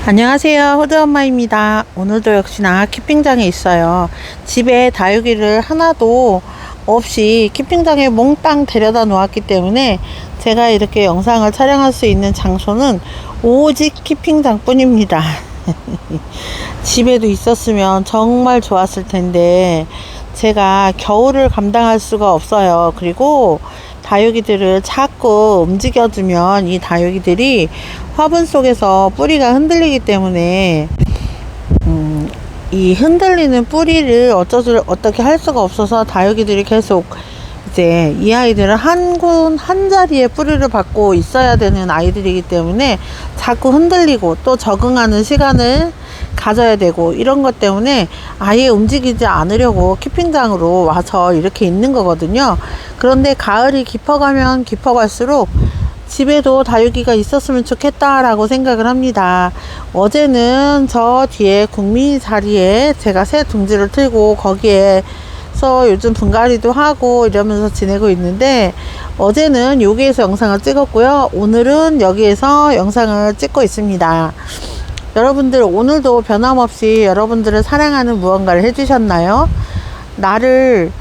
안녕하세요, 호두엄마입니다. 오늘도 역시나 키핑장에 있어요. 집에 다육이를 하나도 없이 키핑장에 몽땅 데려다 놓았기 때문에 제가 이렇게 영상을 촬영할 수 있는 장소는 오직 키핑장 뿐입니다. 집에도 있었으면 정말 좋았을 텐데 제가 겨울을 감당할 수가 없어요. 그리고 다육이들을 자꾸 움직여주면 이 다육이들이 화분 속에서 뿌리가 흔들리기 때문에 이 흔들리는 뿌리를 어떻게 할 수가 없어서 다육이들이 계속 이제 이 아이들은 한 자리에 뿌리를 받고 있어야 되는 아이들이기 때문에 자꾸 흔들리고 또 적응하는 시간을 가져야 되고 이런 것 때문에 아예 움직이지 않으려고 키핑장으로 와서 이렇게 있는 거거든요. 그런데 가을이 깊어가면 깊어갈수록 집에도 다육이가 있었으면 좋겠다라고 생각을 합니다. 어제는 저 뒤에 국민 자리에 제가 새 둥지를 틀고 거기에서 요즘 분갈이도 하고 이러면서 지내고 있는데 어제는 여기에서 영상을 찍었고요. 오늘은 여기에서 영상을 찍고 있습니다. 여러분들 오늘도 변함없이 여러분들을 사랑하는 무언가를 해주셨나요? 나를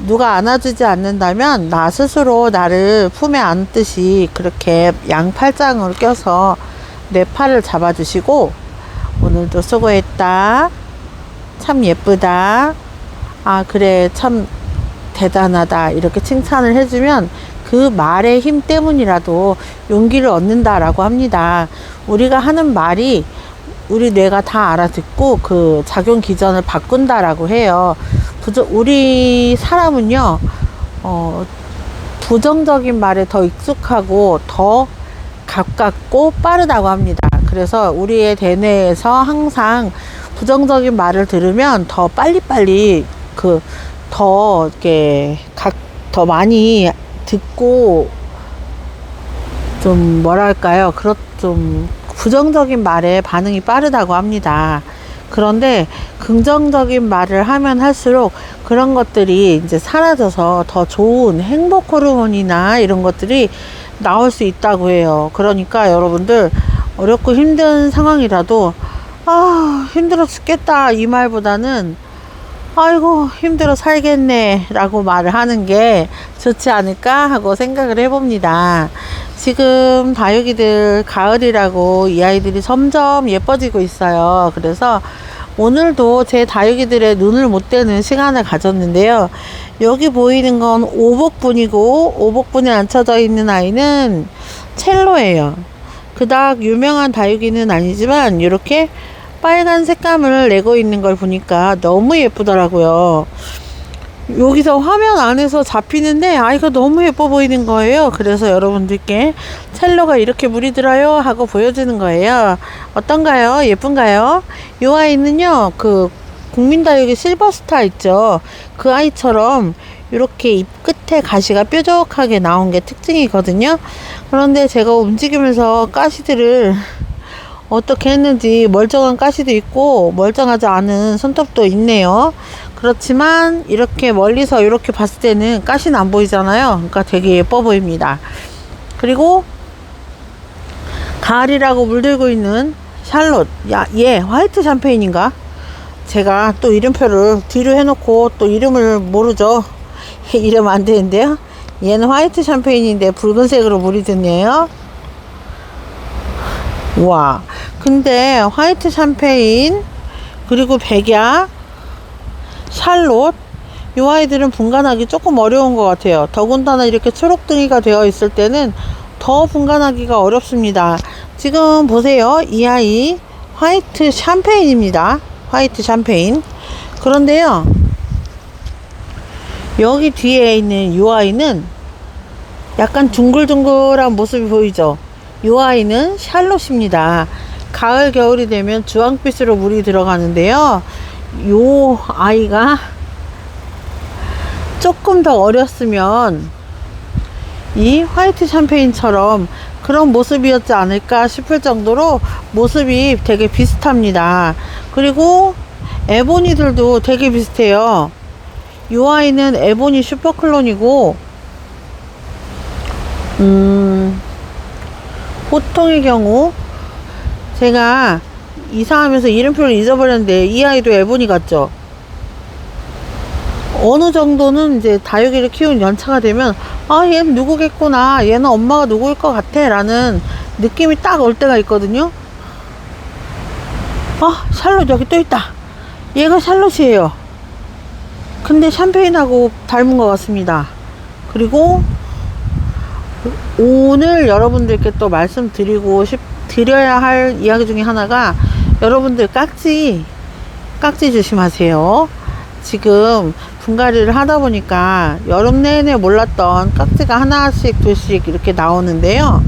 누가 안아주지 않는다면 나 스스로 나를 품에 안듯이 그렇게 양팔짱을 껴서 내 팔을 잡아주시고 오늘도 수고했다, 참 예쁘다, 아 그래 참 대단하다 이렇게 칭찬을 해주면 그 말의 힘 때문이라도 용기를 얻는다라고 합니다. 우리가 하는 말이 우리 뇌가 다 알아듣고 그 작용 기전을 바꾼다라고 해요. 우리 사람은요, 부정적인 말에 더 익숙하고 더 가깝고 빠르다고 합니다. 그래서 우리의 대뇌에서 항상 부정적인 말을 들으면 더 빨리빨리 더 많이 듣고 좀 뭐랄까요, 좀 부정적인 말에 반응이 빠르다고 합니다. 그런데 긍정적인 말을 하면 할수록 그런 것들이 이제 사라져서 더 좋은 행복 호르몬이나 이런 것들이 나올 수 있다고 해요. 그러니까 여러분들 어렵고 힘든 상황이라도 힘들어 죽겠다 이 말보다는 아이고 힘들어 살겠네 라고 말을 하는 게 좋지 않을까 하고 생각을 해봅니다. 지금 다육이들 가을이라고 이 아이들이 점점 예뻐지고 있어요. 그래서 오늘도 제 다육이들의 눈을 못 떼는 시간을 가졌는데요. 여기 보이는 건 오복분이고 오복분에 앉혀져 있는 아이는 첼로예요. 그닥 유명한 다육이는 아니지만 이렇게 빨간 색감을 내고 있는 걸 보니까 너무 예쁘더라고요. 여기서 화면 안에서 잡히는데 아이가 너무 예뻐 보이는 거예요. 그래서 여러분들께 첼로가 이렇게 물이 들어요 하고 보여주는 거예요. 어떤가요? 예쁜가요? 이 아이는요, 그 국민다육이 실버스타 있죠. 그 아이처럼 이렇게 입 끝에 가시가 뾰족하게 나온 게 특징이거든요. 그런데 제가 움직이면서 가시들을 어떻게 했는지 멀쩡한 가시도 있고 멀쩡하지 않은 손톱도 있네요. 그렇지만 이렇게 멀리서 이렇게 봤을 때는 가시는 안 보이잖아요. 그러니까 되게 예뻐 보입니다. 그리고 가을이라고 물들고 있는 샬롯, 얘 화이트 샴페인인가? 제가 또 이름표를 뒤로 해놓고 또 이름을 모르죠. 이러면 안 되는데요. 얘는 화이트 샴페인인데 붉은색으로 물이 드네요. 와, 근데 화이트 샴페인 그리고 백야, 샬롯 이 아이들은 분간하기 조금 어려운 것 같아요. 더군다나 이렇게 초록등이가 되어 있을 때는 더 분간하기가 어렵습니다. 지금 보세요. 이 아이 화이트 샴페인입니다. 화이트 샴페인. 그런데요, 여기 뒤에 있는 이 아이는 약간 둥글둥글한 모습이 보이죠. 이 아이는 샬롯입니다. 가을 겨울이 되면 주황빛으로 물이 들어가는데요, 이 아이가 조금 더 어렸으면 이 화이트 샴페인처럼 그런 모습이었지 않을까 싶을 정도로 모습이 되게 비슷합니다. 그리고 에보니들도 되게 비슷해요. 이 아이는 에보니 슈퍼클론이고 보통의 경우 제가 이사하면서 이름표를 잊어버렸는데 이 아이도 에보니 같죠? 어느 정도는 이제 다육이를 키운 연차가 되면 아 얘는 누구겠구나, 얘는 엄마가 누구일 것 같아 라는 느낌이 딱 올 때가 있거든요. 아 샬롯 여기 또 있다. 얘가 샬롯이에요. 근데 샴페인하고 닮은 것 같습니다. 그리고 오늘 여러분들께 또 드려야 할 이야기 중에 하나가, 여러분들 깍지 조심하세요. 지금 분갈이를 하다 보니까 여름 내내 몰랐던 깍지가 하나씩 둘씩 이렇게 나오는데요.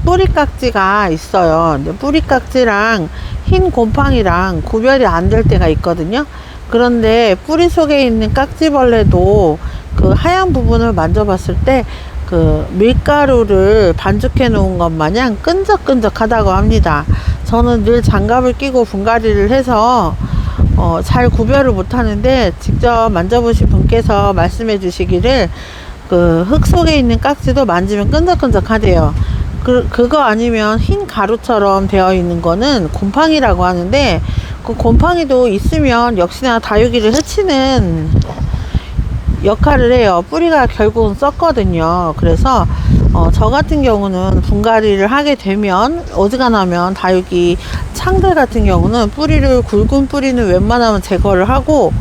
뿌리 깍지가 있어요. 근데 뿌리 깍지랑 흰 곰팡이랑 구별이 안 될 때가 있거든요. 그런데 뿌리 속에 있는 깍지벌레도 그 하얀 부분을 만져봤을 때 그 밀가루를 반죽해 놓은 것 마냥 끈적끈적하다고 합니다. 저는 늘 장갑을 끼고 분갈이를 해서 잘 구별을 못 하는데, 직접 만져보신 분께서 말씀해 주시기를 그 흙 속에 있는 깍지도 만지면 끈적끈적하대요. 그거 아니면 흰 가루처럼 되어 있는 거는 곰팡이라고 하는데, 그 곰팡이도 있으면 역시나 다육이를 해치는 역할을 해요. 뿌리가 결국은 썩거든요. 그래서 저 같은 경우는 분갈이를 하게 되면, 어지간하면 다육이 창들 같은 경우는 굵은 뿌리는 웬만하면 제거를 하고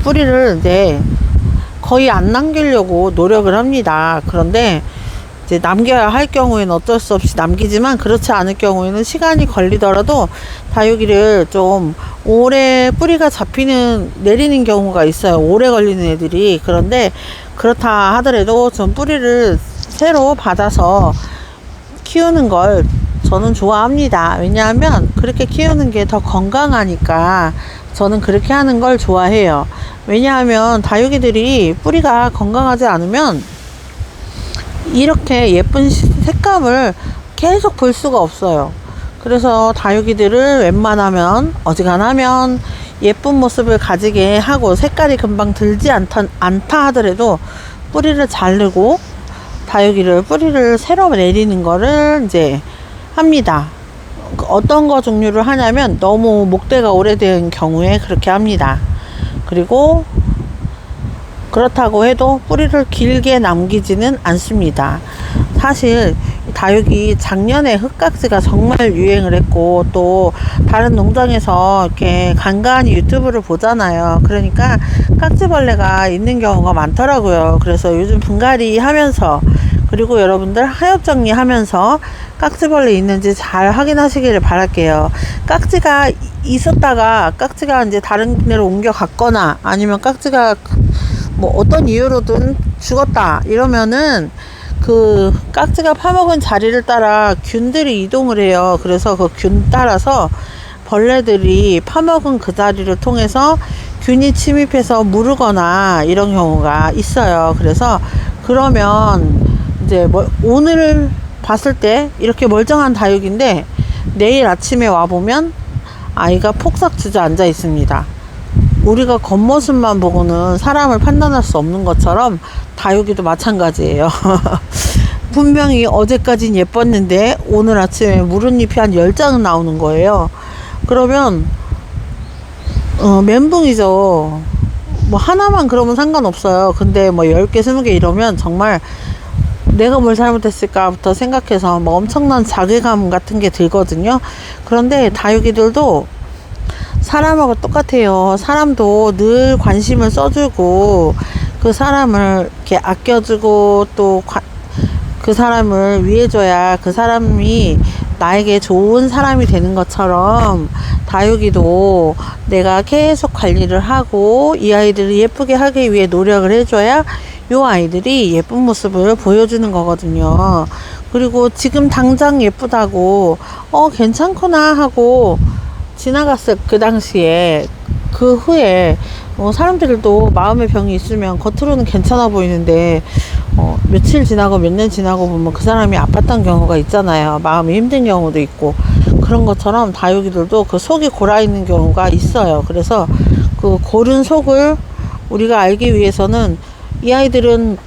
뿌리를 이제 거의 안 남기려고 노력을 합니다. 그런데 이제 남겨야 할 경우에는 어쩔 수 없이 남기지만, 그렇지 않을 경우에는 시간이 걸리더라도 다육이를 좀 오래 뿌리가 내리는 경우가 있어요. 오래 걸리는 애들이. 그런데 그렇다 하더라도 좀 뿌리를 새로 받아서 키우는 걸 저는 좋아합니다. 왜냐하면 그렇게 키우는 게 더 건강하니까 저는 그렇게 하는 걸 좋아해요. 왜냐하면 다육이들이 뿌리가 건강하지 않으면 이렇게 예쁜 색감을 계속 볼 수가 없어요. 그래서 다육이들을 웬만하면 어지간하면 예쁜 모습을 가지게 하고, 색깔이 금방 들지 않다 하더라도 뿌리를 자르고 다육이를 뿌리를 새로 내리는 거를 이제 합니다. 어떤 거 종류를 하냐면, 너무 목대가 오래된 경우에 그렇게 합니다. 그리고 그렇다고 해도 뿌리를 길게 남기지는 않습니다. 사실 다육이 작년에 흙깍지가 정말 유행을 했고, 또 다른 농장에서 이렇게 간간히 유튜브를 보잖아요. 그러니까 깍지벌레가 있는 경우가 많더라고요. 그래서 요즘 분갈이 하면서, 그리고 여러분들 하엽 정리하면서 깍지벌레 있는지 잘 확인하시기를 바랄게요. 깍지가 있었다가 깍지가 이제 다른 데로 옮겨 갔거나, 아니면 깍지가 뭐 어떤 이유로든 죽었다 이러면은 그 깍지가 파먹은 자리를 따라 균들이 이동을 해요. 그래서 그 균 따라서 벌레들이 파먹은 그 자리를 통해서 균이 침입해서 무르거나 이런 경우가 있어요. 그래서 그러면 이제 오늘 봤을 때 이렇게 멀쩡한 다육인데, 내일 아침에 와보면 아이가 폭삭 주저앉아 있습니다. 우리가 겉모습만 보고는 사람을 판단할 수 없는 것처럼 다육이도 마찬가지예요. 분명히 어제까진 예뻤는데 오늘 아침에 무릇잎이 한 10장은 나오는 거예요. 그러면 멘붕이죠. 뭐 하나만 그러면 상관없어요. 근데 뭐 10개 20개 이러면 정말 내가 뭘 잘못했을까부터 생각해서 뭐 엄청난 자괴감 같은 게 들거든요. 그런데 다육이들도 사람하고 똑같아요. 사람도 늘 관심을 써주고, 그 사람을 이렇게 아껴주고, 또 그 사람을 위해줘야 그 사람이 나에게 좋은 사람이 되는 것처럼, 다육이도 내가 계속 관리를 하고 이 아이들을 예쁘게 하기 위해 노력을 해줘야 이 아이들이 예쁜 모습을 보여주는 거거든요. 그리고 지금 당장 예쁘다고 괜찮구나 하고 지나갔을 그 당시에, 그 후에 사람들도 마음의 병이 있으면 겉으로는 괜찮아 보이는데 며칠 지나고 몇 년 지나고 보면 그 사람이 아팠던 경우가 있잖아요. 마음이 힘든 경우도 있고. 그런 것처럼 다육이들도 그 속이 골아 있는 경우가 있어요. 그래서 그 고른 속을 우리가 알기 위해서는, 이 아이들은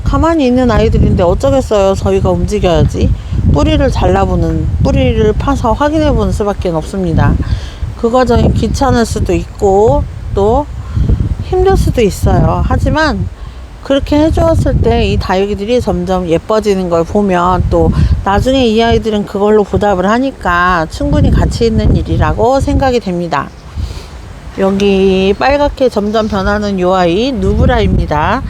가만히 있는 아이들인데 어쩌겠어요. 저희가 움직여야지. 뿌리를 파서 확인해 보는 수밖에 없습니다. 그 과정이 귀찮을 수도 있고 또 힘들 수도 있어요. 하지만 그렇게 해주었을 때 이 다육이들이 점점 예뻐지는 걸 보면 또 나중에 이 아이들은 그걸로 보답을 하니까 충분히 가치 있는 일이라고 생각이 됩니다. 여기 빨갛게 점점 변하는 요 아이 누브라입니다.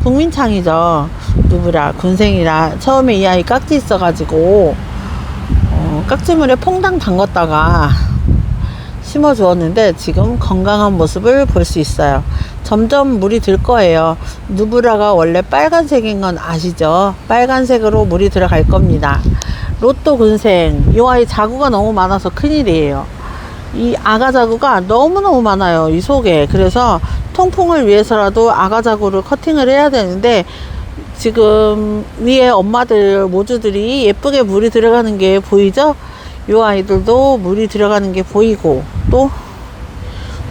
국민창이죠. 누브라 군생이라 처음에 이 아이 깍지 있어가지고 깍지물에 퐁당 담갔다가 심어 주었는데 지금 건강한 모습을 볼 수 있어요. 점점 물이 들 거예요. 누브라가 원래 빨간색인 건 아시죠? 빨간색으로 물이 들어갈 겁니다. 로또 군생, 이 아이 자구가 너무 많아서 큰일이에요. 이 아가 자구가 너무너무 많아요, 이 속에. 그래서 통풍을 위해서라도 아가 자구를 커팅을 해야 되는데 지금 위에 엄마들 모주들이 예쁘게 물이 들어가는 게 보이죠? 이 아이들도 물이 들어가는 게 보이고, 또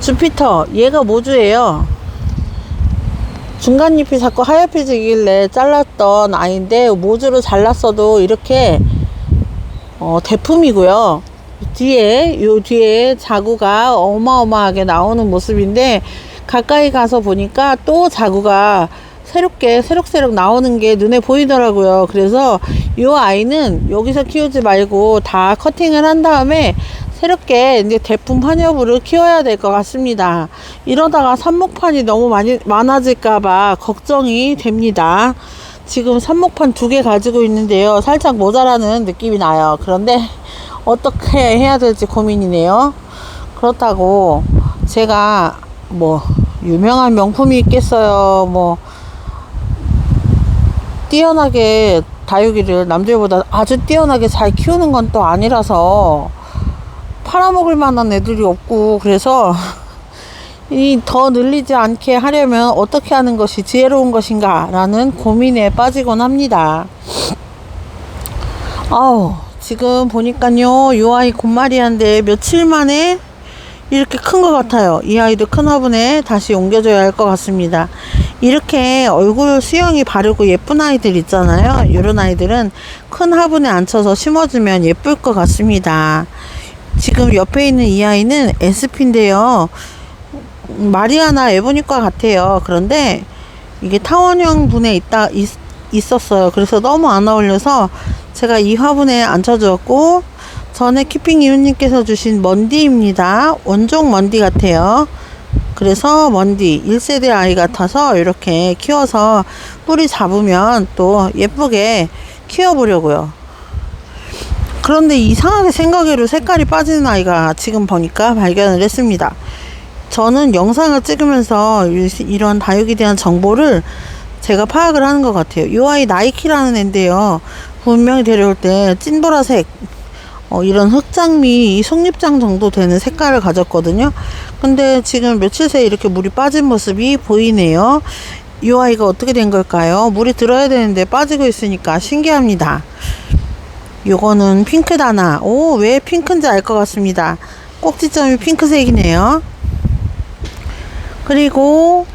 주피터, 얘가 모주예요. 중간잎이 자꾸 하얗게지길래 잘랐던 아이인데 모주로 잘랐어도 이렇게 대품이고요. 뒤에 자구가 어마어마하게 나오는 모습인데 가까이 가서 보니까 또 자구가 새록새록 나오는 게 눈에 보이더라고요. 그래서 이 아이는 여기서 키우지 말고 다 커팅을 한 다음에 새롭게 이제 대품 환엽으로 키워야 될 것 같습니다. 이러다가 삽목판이 너무 많아질까봐 걱정이 됩니다. 지금 삽목판 2개 가지고 있는데요. 살짝 모자라는 느낌이 나요. 그런데 어떻게 해야 될지 고민이네요. 그렇다고 제가 뭐 유명한 명품이 있겠어요. 뭐 뛰어나게 다육이를 남들보다 아주 뛰어나게 잘 키우는 건 또 아니라서 팔아먹을 만한 애들이 없고, 그래서 이 더 늘리지 않게 하려면 어떻게 하는 것이 지혜로운 것인가 라는 고민에 빠지곤 합니다. 지금 보니까요, 요 아이 곰마리한데 며칠 만에 이렇게 큰 것 같아요. 이 아이도 큰 화분에 다시 옮겨줘야 할 것 같습니다. 이렇게 얼굴 수영이 바르고 예쁜 아이들 있잖아요. 이런 아이들은 큰 화분에 앉혀서 심어주면 예쁠 것 같습니다. 지금 옆에 있는 이 아이는 SP인데요. 마리아나 에보니과 같아요. 그런데 이게 타원형 분에 있었어요. 그래서 너무 안 어울려서 제가 이 화분에 앉혀주었고, 전에 키핑 이웃님께서 주신 먼디입니다. 원종 먼디 같아요. 그래서 먼디 1세대 아이 같아서 이렇게 키워서 뿌리 잡으면 또 예쁘게 키워보려고요. 그런데 이상하게 생각외로 색깔이 빠지는 아이가 지금 보니까 발견을 했습니다. 저는 영상을 찍으면서 이런 다육이에 대한 정보를 제가 파악을 하는 것 같아요. 이 아이 나이키라는 애인데요. 분명히 데려올 때 찐보라색, 이런 흑장미, 속립장 정도 되는 색깔을 가졌거든요. 근데 지금 며칠 새에 이렇게 물이 빠진 모습이 보이네요. 이 아이가 어떻게 된 걸까요? 물이 들어야 되는데 빠지고 있으니까 신기합니다. 요거는 핑크다나. 왜 핑크인지 알 것 같습니다. 꼭지점이 핑크색이네요. 그리고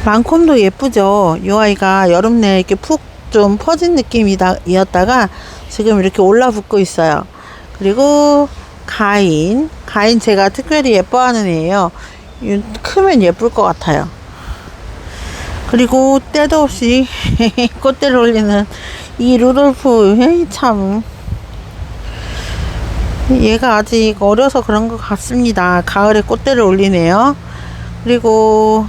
랑콤도 예쁘죠. 이 아이가 여름 내에 이렇게 푹 좀 퍼진 느낌이었다가 지금 이렇게 올라붙고 있어요. 그리고 가인 제가 특별히 예뻐하는 애예요. 크면 예쁠 것 같아요. 그리고 때도 없이 꽃대를 올리는 이 루돌프, 참 얘가 아직 어려서 그런 것 같습니다. 가을에 꽃대를 올리네요. 그리고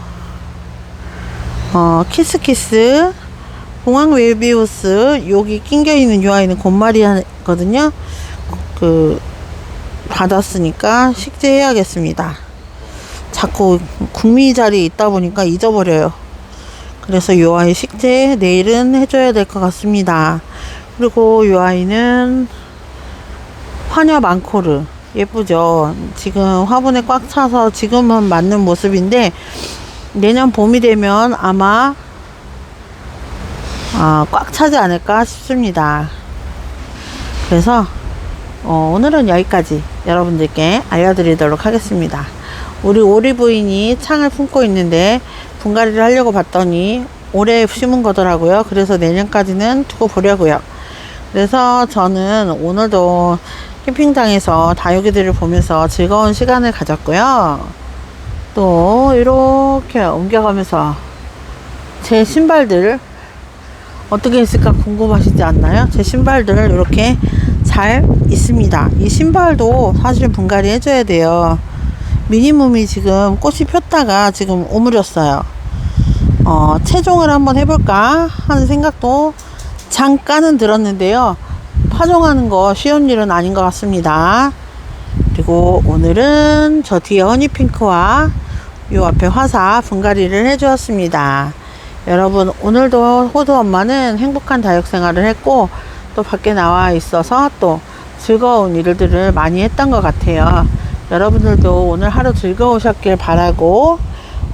키스키스, 공항 웰비우스, 여기 낑겨있는 이 아이는 곰마리거든요. 받았으니까 식재해야겠습니다. 자꾸 국미 자리에 있다 보니까 잊어버려요. 그래서 이 아이 식재 내일은 해줘야 될 것 같습니다. 그리고 이 아이는 환엽 앙코르, 예쁘죠. 지금 화분에 꽉 차서 지금은 맞는 모습인데 내년 봄이 되면 아마 꽉 차지 않을까 싶습니다. 그래서 오늘은 여기까지 여러분들께 알려드리도록 하겠습니다. 우리 오리 부인이 창을 품고 있는데 분갈이를 하려고 봤더니 올해 심은 거더라고요. 그래서 내년까지는 두고 보려고요. 그래서 저는 오늘도 캠핑장에서 다육이들을 보면서 즐거운 시간을 가졌고요. 또 이렇게 옮겨가면서 제 신발들 어떻게 있을까 궁금하시지 않나요? 제 신발들 이렇게 잘 있습니다. 이 신발도 사실 분갈이 해줘야 돼요. 미니멈이 지금 꽃이 폈다가 지금 오므렸어요. 채종을 한번 해볼까 하는 생각도 잠깐은 들었는데요. 파종하는 거 쉬운 일은 아닌 것 같습니다. 그리고 오늘은 저 뒤에 허니핑크와 요 앞에 화사 분갈이를 해주었습니다. 여러분, 오늘도 호두 엄마는 행복한 다육 생활을 했고 또 밖에 나와 있어서 또 즐거운 일들을 많이 했던 것 같아요. 여러분들도 오늘 하루 즐거우셨길 바라고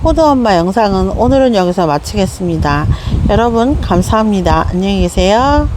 호두 엄마 영상은 오늘은 여기서 마치겠습니다. 여러분 감사합니다. 안녕히 계세요.